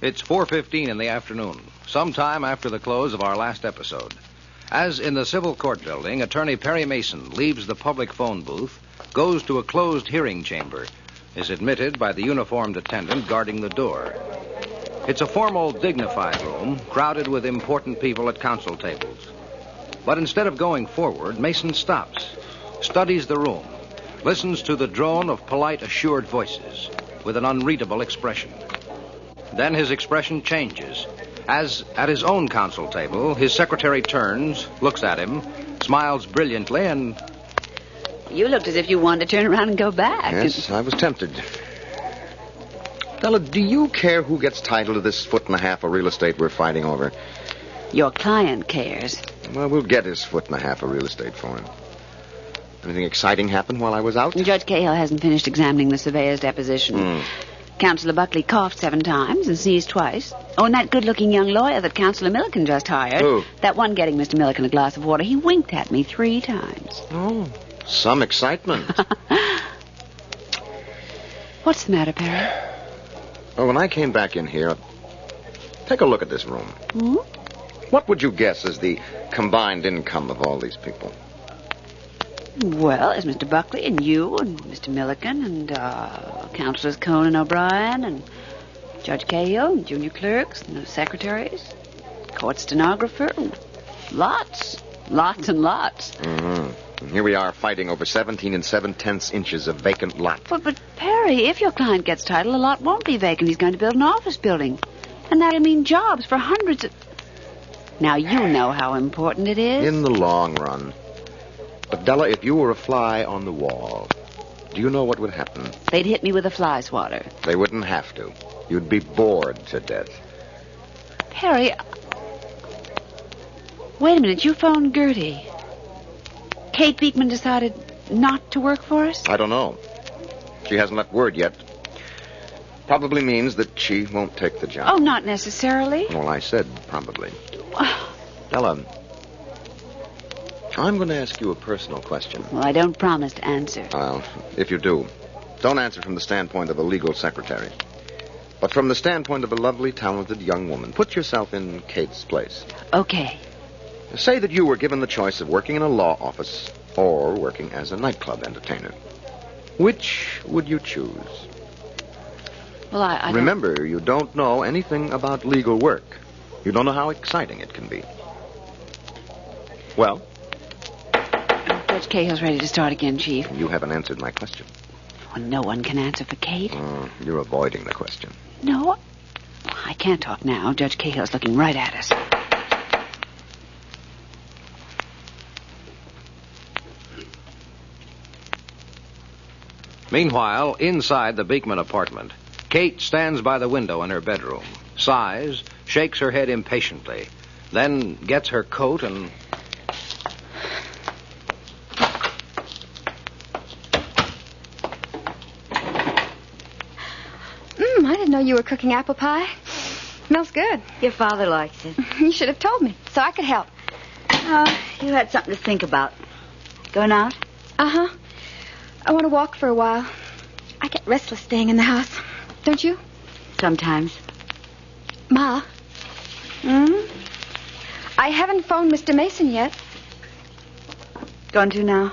It's 4:15 in the afternoon, sometime after the close of our last episode. As in the civil court building, Attorney Perry Mason leaves the public phone booth, goes to a closed hearing chamber, is admitted by the uniformed attendant guarding the door. It's a formal, dignified room, crowded with important people at counsel tables. But instead of going forward, Mason stops, studies the room, listens to the drone of polite, assured voices with an unreadable expression. Then his expression changes, as at his own counsel table, his secretary turns, looks at him, smiles brilliantly, and... You looked as if you wanted to turn around and go back. Yes, I was tempted. Della, do you care who gets title to this 1.5 feet of real estate we're fighting over? Your client cares. Well, we'll get his 1.5 feet of real estate for him. Anything exciting happen while I was out? Judge Cahill hasn't finished examining the surveyor's deposition. Councilor Buckley coughed 7 times and sneezed twice. Oh, and that good-looking young lawyer that Councilor Milliken just hired. Who? That one getting Mr. Milliken a glass of water. He winked at me 3 times. Oh, some excitement. What's the matter, Perry? Well, when I came back in here, take a look at this room. Hmm? What would you guess is the combined income of all these people? Well, there's Mr. Buckley and you and Mr. Milliken and Councilors Cohn and O'Brien and Judge Cahill and junior clerks and the secretaries, court stenographer. Lots and lots. Mm-hmm. And here we are fighting over 17 7/10 inches of vacant lot. But Perry, if your client gets title, the lot won't be vacant. He's going to build an office building. And that'll mean jobs for hundreds of... Now, you know how important it is. In the long run. But, Della, if you were a fly on the wall, do you know what would happen? They'd hit me with a fly swatter. They wouldn't have to. You'd be bored to death. Perry, wait a minute. You phoned Gertie. Kate Beekman decided not to work for us? I don't know. She hasn't left word yet. Probably means that she won't take the job. Oh, not necessarily. Well, I said probably. Della, I'm going to ask you a personal question. Well, I don't promise to answer. Well, if you do, don't answer from the standpoint of a legal secretary, but from the standpoint of a lovely, talented young woman. Put yourself in Kate's place. Okay. Say that you were given the choice of working in a law office or working as a nightclub entertainer. Which would you choose? Well, I don't... Remember, you don't know anything about legal work. You don't know how exciting it can be. Well? Judge Cahill's ready to start again, Chief. You haven't answered my question. Well, no one can answer for Kate. You're avoiding the question. No, I can't talk now. Judge Cahill's looking right at us. Meanwhile, inside the Beekman apartment, Kate stands by the window in her bedroom, sighs, shakes her head impatiently, then gets her coat and... I didn't know you were cooking apple pie. Smells good. Your father likes it. You should have told me, so I could help. Oh, you had something to think about. Going out? Uh-huh. I want to walk for a while. I get restless staying in the house. Don't you? Sometimes. Ma? I haven't phoned Mr. Mason yet. Going to now?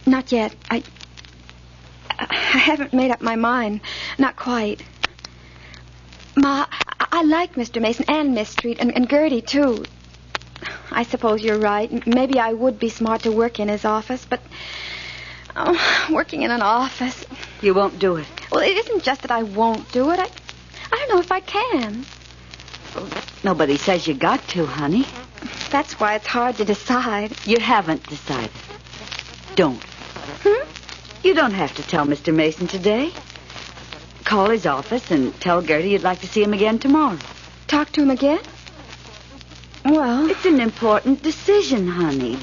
Not yet. I haven't made up my mind. Not quite. Ma, I like Mr. Mason and Miss Street and Gertie, too. I suppose you're right. Maybe I would be smart to work in his office, but... working in an office... You won't do it. Well, it isn't just that I won't do it. I don't know if I can. Well, nobody says you got to, honey. That's why it's hard to decide. You haven't decided. Don't. You don't have to tell Mr. Mason today. Call his office and tell Gertie you'd like to see him again tomorrow. Talk to him again? Well... It's an important decision, honey.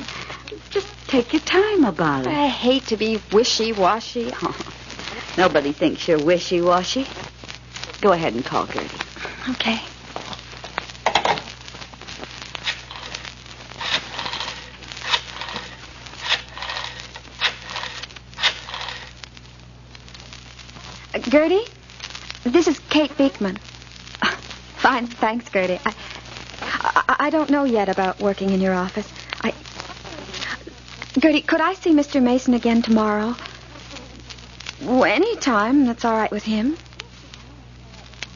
Just take your time about it. I hate to be wishy-washy. Oh, nobody thinks you're wishy-washy. Go ahead and call Gertie. Okay. Gertie, this is Kate Beekman. Fine, thanks, Gertie. I don't know yet about working in your office. Gertie, could I see Mr. Mason again tomorrow? Any time. That's all right with him.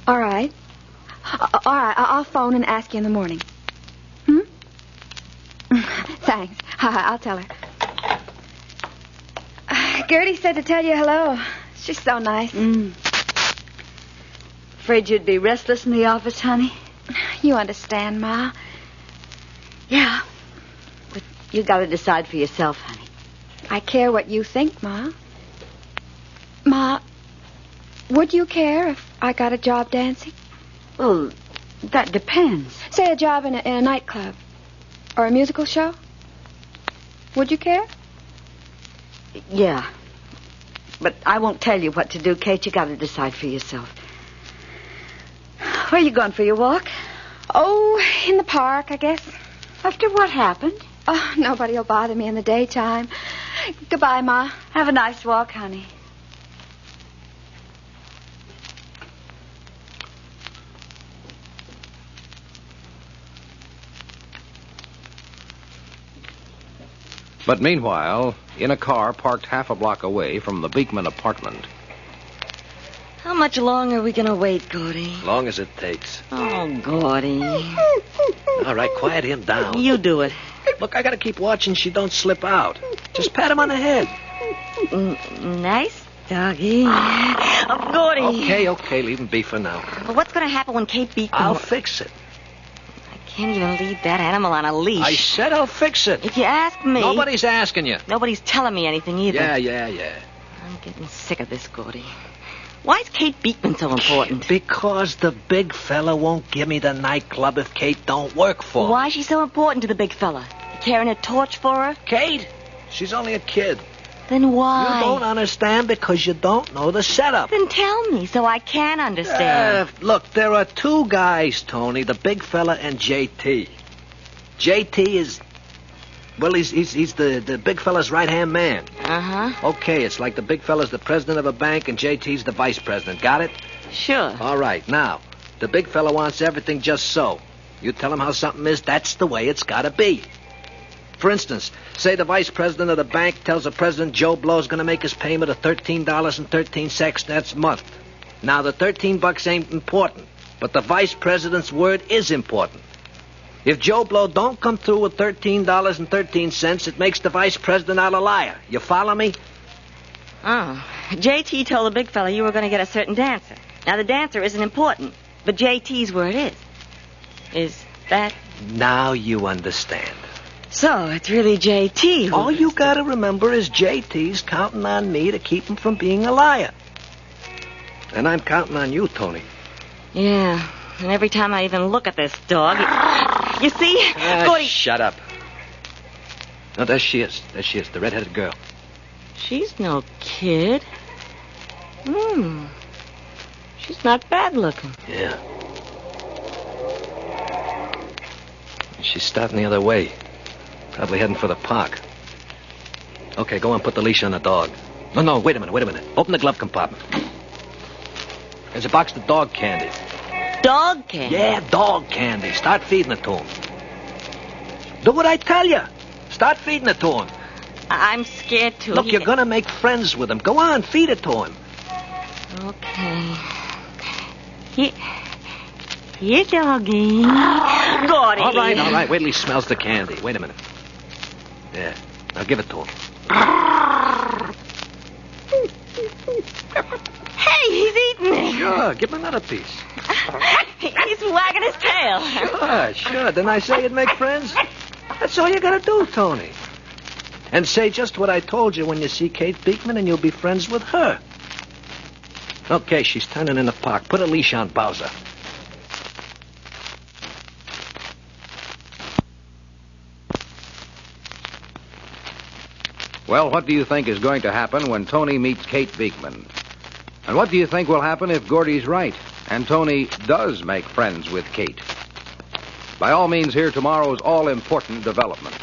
All right. All right, I'll phone and ask you in the morning. Thanks. I'll tell her. Gertie said to tell you hello. She's so nice. Afraid you'd be restless in the office, honey? You understand, Ma. Yeah. But you got to decide for yourself, honey. I care what you think, Ma. Ma, would you care if I got a job dancing? Well, that depends. Say a job in a nightclub or a musical show. Would you care? Yeah. But I won't tell you what to do, Kate. You got to decide for yourself. Where are you going for your walk? Oh, in the park, I guess. After what happened? Oh, nobody will bother me in the daytime. Goodbye, Ma. Have a nice walk, honey. But meanwhile, in a car parked half a block away from the Beekman apartment. How much longer are we going to wait, Gordy? Long as it takes. Oh, Gordy. All right, quiet him down. You do it. Look, I got to keep watching she don't slip out. Just pat him on the head. Nice doggy. Oh, Gordy. Okay, leave him be for now. But what's going to happen when Kate Beekman... I'll fix it. I can't even leave that animal on a leash. I said I'll fix it. If you ask me... Nobody's asking you. Nobody's telling me anything either. Yeah. I'm getting sick of this, Gordy. Why is Kate Beekman so important? Because the big fella won't give me the nightclub if Kate don't work for him. Why is she so important to the big fella? You carrying a torch for her? Kate? She's only a kid. Then why? You don't understand because you don't know the setup. Then tell me so I can understand. Look, there are two guys, Tony, the big fella and JT. JT is... Well, he's the big fella's right-hand man. Uh-huh. Okay, it's like the big fella's the president of a bank and JT's the vice president. Got it? Sure. All right, now, the big fella wants everything just so. You tell him how something is, that's the way it's got to be. For instance, say the vice president of the bank tells the president Joe Blow's going to make his payment of $13.13 that month. Now, the $13 ain't important, but the vice president's word is important. If Joe Blow don't come through with $13.13, it makes the vice president out a liar. You follow me? Oh. JT told the big fella you were going to get a certain dancer. Now, the dancer isn't important, but JT's where it is. Is that... Now you understand. So, it's really JT. All you got to remember is JT's counting on me to keep him from being a liar. And I'm counting on you, Tony. Yeah, and every time I even look at this dog... You see? Gordy... Shut up. No, there she is, the red-headed girl. She's no kid. She's not bad looking. Yeah. She's starting the other way. Probably heading for the park. Okay, go on, put the leash on the dog. No, wait a minute. Open the glove compartment. There's a box of dog candy. Dog candy? Yeah, dog candy. Start feeding it to him. Do what I tell you. Start feeding it to him. I'm scared to. Look, you're going to make friends with him. Go on, feed it to him. Okay. Here, doggy. Gordy. All right. Wait till he smells the candy. Wait a minute. Yeah. Now give it to him. Hey, he's eating it. Sure, give him another piece. He's wagging his tail. Sure. Didn't I say you'd make friends? That's all you got to do, Tony. And say just what I told you when you see Kate Beekman, and you'll be friends with her. Okay, she's turning in the park. Put a leash on Bowser. Well, what do you think is going to happen when Tony meets Kate Beekman? And what do you think will happen if Gordy's right and Tony does make friends with Kate? By all means, hear tomorrow's all-important development.